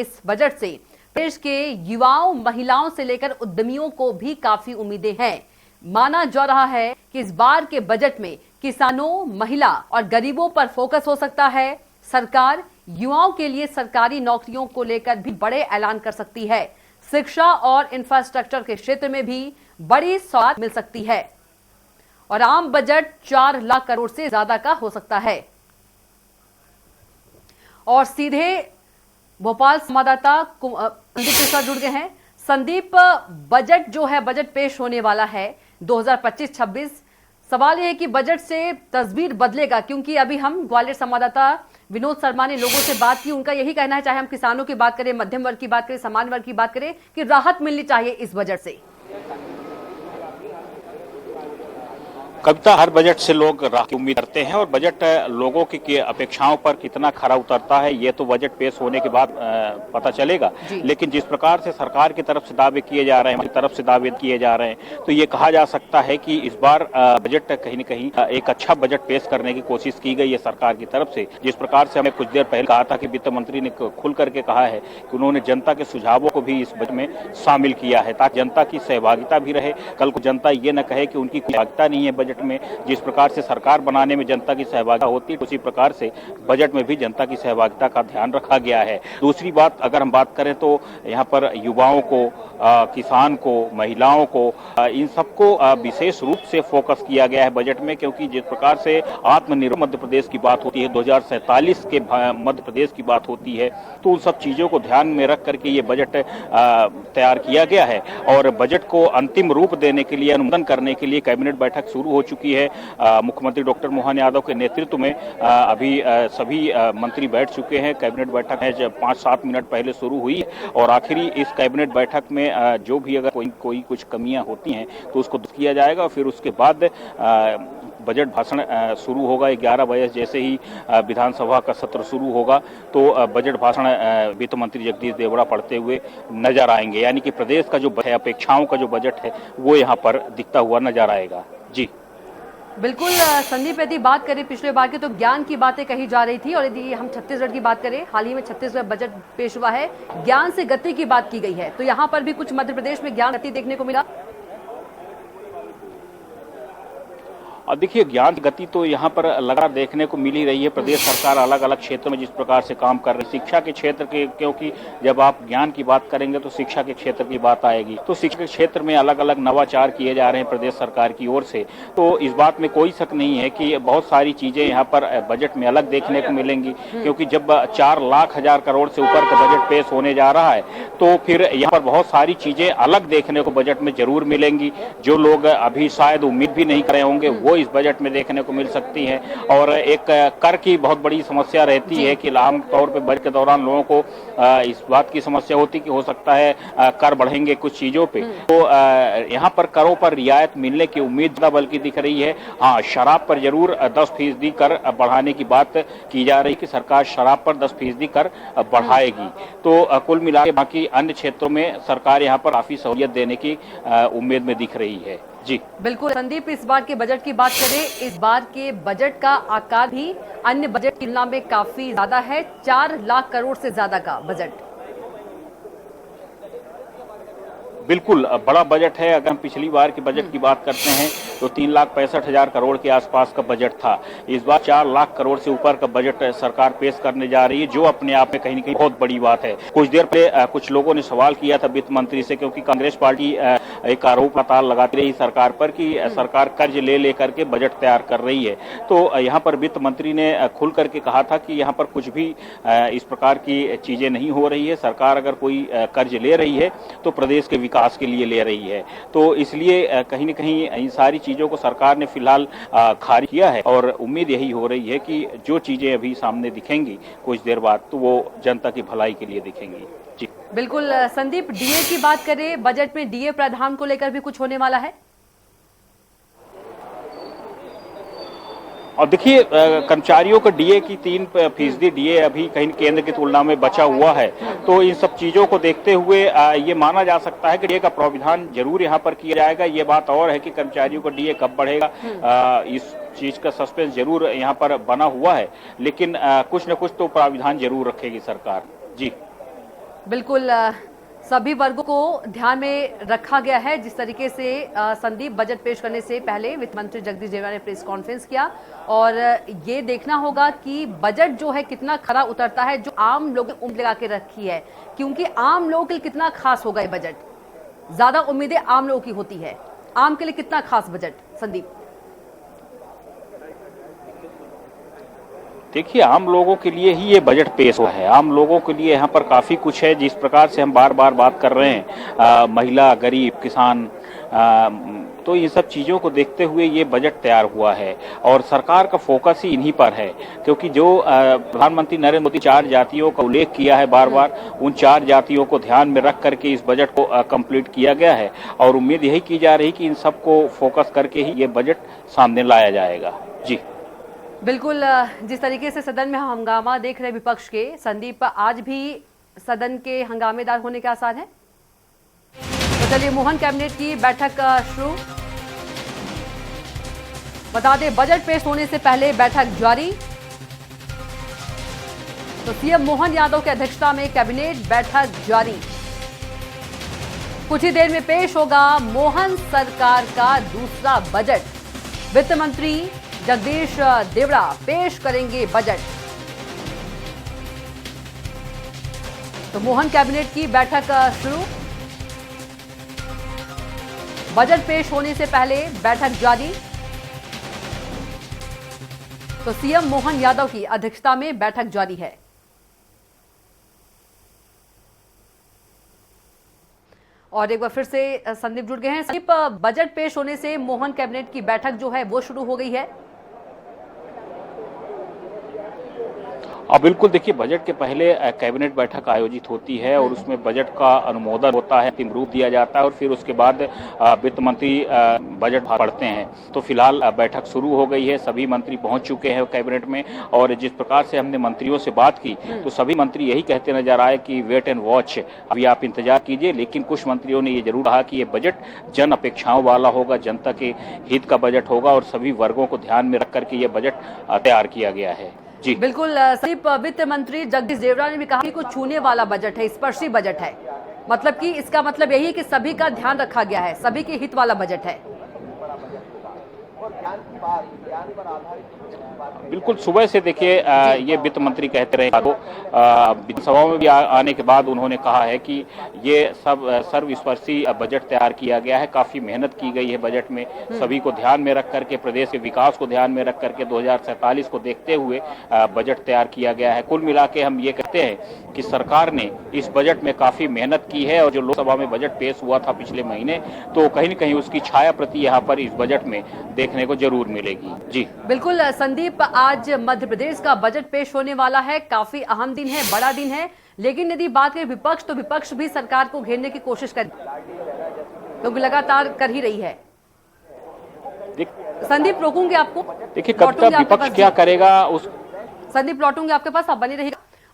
इस बजट से देश के युवाओं, महिलाओं से लेकर उद्यमियों को भी काफी उम्मीदें हैं। माना जा रहा है कि इस बार के बजट में किसानों, महिला और गरीबों पर फोकस हो सकता है। सरकार युवाओं के लिए सरकारी नौकरियों को लेकर भी बड़े ऐलान कर सकती है। शिक्षा और इंफ्रास्ट्रक्चर के क्षेत्र में भी बड़ी सौगात मिल सकती है और आम बजट 4 लाख करोड़ से ज्यादा का हो सकता है। और सीधे भोपाल संवाददाता संदीप मिश्रा जुड़ गए हैं। संदीप, बजट जो है, बजट पेश होने वाला है 2025-26। सवाल यह है कि बजट से तस्वीर बदलेगा, क्योंकि अभी हम ग्वालियर संवाददाता विनोद शर्मा ने लोगों से बात की। उनका यही कहना है, चाहे हम किसानों की बात करें, मध्यम वर्ग की बात करें, सामान्य वर्ग की बात करें, कि राहत मिलनी चाहिए इस बजट से। कविता, हर बजट से लोग राहत की उम्मीद करते हैं और बजट लोगों की अपेक्षाओं पर कितना खरा उतरता है ये तो बजट पेश होने के बाद पता चलेगा। लेकिन जिस प्रकार से सरकार की तरफ से दावे किए जा रहे हैं, हमारी तरफ से दावे किए जा रहे हैं, तो ये कहा जा सकता है कि इस बार बजट कहीं न कहीं एक अच्छा बजट पेश करने की कोशिश की गई है सरकार की तरफ से। जिस प्रकार से हमें कुछ देर पहले कहा था कि वित्त मंत्री ने खुल करके कहा है कि उन्होंने जनता के सुझावों को भी इस बजट में शामिल किया है, ताकि जनता की सहभागिता भी रहे। कल को जनता ये न कहे कि उनकी सहभागिता नहीं है बजट में। जिस प्रकार से सरकार बनाने में जनता की सहभागिता होती है, उसी प्रकार से बजट में भी जनता की सहभागिता का ध्यान रखा गया है। दूसरी बात, अगर हम बात करें तो यहाँ पर युवाओं को, किसान को, महिलाओं को, इन सबको विशेष रूप से फोकस किया गया है बजट में, क्योंकि जिस प्रकार से आत्मनिर्भर मध्य प्रदेश की बात होती है, 2047 के मध्य प्रदेश की बात होती है, तो उन सब चीजों को ध्यान में रख करके ये बजट तैयार किया गया है। और बजट को अंतिम रूप देने के लिए, अनुमोदन करने के लिए कैबिनेट बैठक शुरू हो चुकी है। मुख्यमंत्री डॉक्टर मोहन यादव के नेतृत्व में अभी सभी मंत्री बैठ चुके हैं। कैबिनेट बैठक है 5-7 मिनट पहले शुरू हुई और आखिरी इस कैबिनेट बैठक में जो भी अगर कोई कुछ कमियां होती हैं तो उसको दूर किया जाएगा। और फिर उसके बाद बजट भाषण शुरू होगा। 11 बजे जैसे ही विधानसभा का सत्र शुरू होगा तो बजट भाषण वित्त मंत्री जगदीश देवड़ा पढ़ते हुए नजर आएंगे। यानी कि प्रदेश का जो अपेक्षाओं का जो बजट है वो यहाँ पर दिखता हुआ नजर आएगा। जी बिल्कुल संदीप, यदि बात करें पिछले बार की, तो ज्ञान की बातें कही जा रही थी, और यदि हम छत्तीसगढ़ की बात करें, हाल ही में छत्तीसगढ़ बजट पेश हुआ है, ज्ञान से गति की बात की गई है, तो यहाँ पर भी कुछ मध्य प्रदेश में ज्ञान गति देखने को मिला। और देखिए, ज्ञान गति तो यहाँ पर लगातार देखने को मिल ही रही है। प्रदेश सरकार अलग अलग क्षेत्रों में जिस प्रकार से काम कर रही है, शिक्षा के क्षेत्र के, क्योंकि जब आप ज्ञान की बात करेंगे तो शिक्षा के क्षेत्र की बात आएगी, तो शिक्षा के क्षेत्र में अलग अलग नवाचार किए जा रहे हैं प्रदेश सरकार की ओर से। तो इस बात में कोई शक नहीं है कि बहुत सारी चीजें यहाँ पर बजट में अलग देखने को मिलेंगी, क्योंकि जब 4 लाख हजार करोड़ से ऊपर का बजट पेश होने जा रहा है तो फिर यहाँ पर बहुत सारी चीजें अलग देखने को बजट में जरूर मिलेंगी, जो लोग अभी शायद उम्मीद भी नहीं कर रहे होंगे वो इस बजट में देखने को मिल सकती है। और एक कर की बहुत बड़ी समस्या रहती है कि आम तौर पे बजट के दौरान लोगों को इस बात की समस्या होती कि हो सकता है कर बढ़ेंगे कुछ चीजों पे, तो यहाँ पर करों पर रियायत मिलने की उम्मीद ज्यादा बल्कि दिख रही है। हाँ, शराब पर जरूर 10% कर बढ़ाने की बात की जा रही है कि सरकार शराब पर 10% कर बढ़ाएगी। तो कुल मिला के बाकी अन्य क्षेत्रों में सरकार यहाँ पर काफी सहूलियत देने की उम्मीद में दिख रही है। जी बिल्कुल संदीप, इस बार के बजट की बात करें, इस बार के बजट का आकार भी अन्य बजट की तुलना में काफी ज्यादा है। 4 लाख करोड़ से ज्यादा का बजट, बिल्कुल बड़ा बजट है। अगर हम पिछली बार के बजट की बात करते हैं तो 3,65,000 करोड़ के आसपास का बजट था। इस बार 4 लाख करोड़ से ऊपर का बजट सरकार पेश करने जा रही है, जो अपने आप में कहीं न कहीं बहुत बड़ी बात है। कुछ देर पहले कुछ लोगों ने सवाल किया था वित्त मंत्री से, क्योंकि कांग्रेस पार्टी एक आरोप लगातार लगाती रही सरकार पर कि सरकार कर्ज ले लेकर के बजट तैयार कर रही है। तो यहाँ पर वित्त मंत्री ने खुल करके कहा था कि यहाँ पर कुछ भी इस प्रकार की चीजें नहीं हो रही है। सरकार अगर कोई कर्ज ले रही है तो प्रदेश के विकास के लिए ले रही है। तो इसलिए कहीं न कहीं इन सारी चीजों को सरकार ने फिलहाल खारिज किया है और उम्मीद यही हो रही है कि जो चीजें अभी सामने दिखेंगी कुछ देर बाद तो वो जनता की भलाई के लिए दिखेंगी। जी बिल्कुल संदीप, डीए की बात करें, बजट में डीए प्रावधान को लेकर भी कुछ होने वाला है। और देखिए, कर्मचारियों का डीए की 3% डीए अभी कहीं केंद्र की तुलना में बचा हुआ है। तो इन सब चीजों को देखते हुए ये माना जा सकता है कि डीए का प्रावधान जरूर यहाँ पर किया जाएगा। ये बात और है कि कर्मचारियों का डीए कब बढ़ेगा, इस चीज का सस्पेंस जरूर यहाँ पर बना हुआ है, लेकिन कुछ न कुछ तो प्रावधान जरूर रखेगी सरकार। जी बिल्कुल सभी वर्गों को ध्यान में रखा गया है। जिस तरीके से संदीप बजट पेश करने से पहले वित्त मंत्री जगदीश देवड़ा ने प्रेस कॉन्फ्रेंस किया और ये देखना होगा कि बजट जो है कितना खरा उतरता है, जो आम लोगों ने उम्मीद लगा के रखी है, क्योंकि आम लोगों के लिए कितना खास होगा ये बजट। ज्यादा उम्मीदें आम लोगों की होती है, आम के लिए कितना खास बजट संदीप? देखिए, आम लोगों के लिए ही ये बजट पेश हुआ है। आम लोगों के लिए यहाँ पर काफी कुछ है। जिस प्रकार से हम बार बार बात कर रहे हैं, महिला, गरीब, किसान, तो इन सब चीजों को देखते हुए ये बजट तैयार हुआ है और सरकार का फोकस ही इन्हीं पर है, क्योंकि जो प्रधानमंत्री नरेंद्र मोदी 4 जातियों का उल्लेख किया है बार बार, उन 4 जातियों को ध्यान में रख करके इस बजट को कंप्लीट किया गया है और उम्मीद यही की जा रही कि इन सबको फोकस करके ही ये बजट सामने लाया जाएगा। जी बिल्कुल, जिस तरीके से सदन में हंगामा देख रहे विपक्ष के, संदीप, आज भी सदन के हंगामेदार होने के आसार हैं? तो चलिए, मोहन कैबिनेट की बैठक शुरू। बता दें, बजट पेश होने से पहले बैठक जारी। तो सीएम मोहन यादव की अध्यक्षता में कैबिनेट बैठक जारी। कुछ ही देर में पेश होगा मोहन सरकार का दूसरा बजट। वित्त मंत्री जगदीश देवड़ा पेश करेंगे बजट। तो मोहन कैबिनेट की बैठक शुरू। बजट पेश होने से पहले बैठक जारी। तो सीएम मोहन यादव की अध्यक्षता में बैठक जारी है। और एक बार फिर से संदीप जुड़ गए हैं। संदीप, बजट पेश होने से मोहन कैबिनेट की बैठक जो है वो शुरू हो गई है। बिल्कुल, देखिए, बजट के पहले कैबिनेट बैठक आयोजित होती है और उसमें बजट का अनुमोदन होता है, अंतिम रूप दिया जाता है और फिर उसके बाद वित्त मंत्री बजट पढ़ते हैं। तो फिलहाल बैठक शुरू हो गई है, सभी मंत्री पहुंच चुके हैं कैबिनेट में और जिस प्रकार से हमने मंत्रियों से बात की तो सभी मंत्री यही कहते नजर आए कि वेट एंड वॉच, अभी आप इंतजार कीजिए। लेकिन कुछ मंत्रियों ने ये जरूर कहा कि ये बजट जन अपेक्षाओं वाला होगा, जनता के हित का बजट होगा और सभी वर्गों को ध्यान में रख करके ये बजट तैयार किया गया है। जी बिल्कुल, संदीप, वित्त मंत्री जगदीश देवड़ा ने भी कहा कि कुछ छूने वाला बजट है, स्पर्शी बजट है। मतलब कि इसका मतलब यही है कि सभी का ध्यान रखा गया है, सभी के हित वाला बजट है। बिल्कुल, सुबह से देखिए ये वित्त मंत्री कहते रहे, तो विधानसभा में भी आने के बाद उन्होंने कहा है कि ये सब सर्वस्पर्शी बजट तैयार किया गया है, काफी मेहनत की गई है बजट में, सभी को ध्यान में रख करके, प्रदेश के विकास को ध्यान में रख करके 2047 को देखते हुए बजट तैयार किया गया है। कुल मिला के हम ये कहते हैं कि सरकार ने इस बजट में काफी मेहनत की है और जो लोकसभा में बजट पेश हुआ था पिछले महीने, तो कहीं न कहीं उसकी छाया प्रति यहाँ पर इस बजट में देखने को जरूर मिलेगी। जी बिल्कुल संदीप, आज मध्य प्रदेश का बजट पेश होने वाला है, काफी अहम दिन है, बड़ा दिन है। लेकिन यदि बात करें विपक्ष, तो विपक्ष भी सरकार को घेरने की कोशिश कर, क्योंकि लगातार कर ही रही है। संदीप, रोकूंगी आपको। देखिए, कब तक विपक्ष क्या करेगा उस संदीप, लौटूंगी आपके पास, आप बने रहिएगा।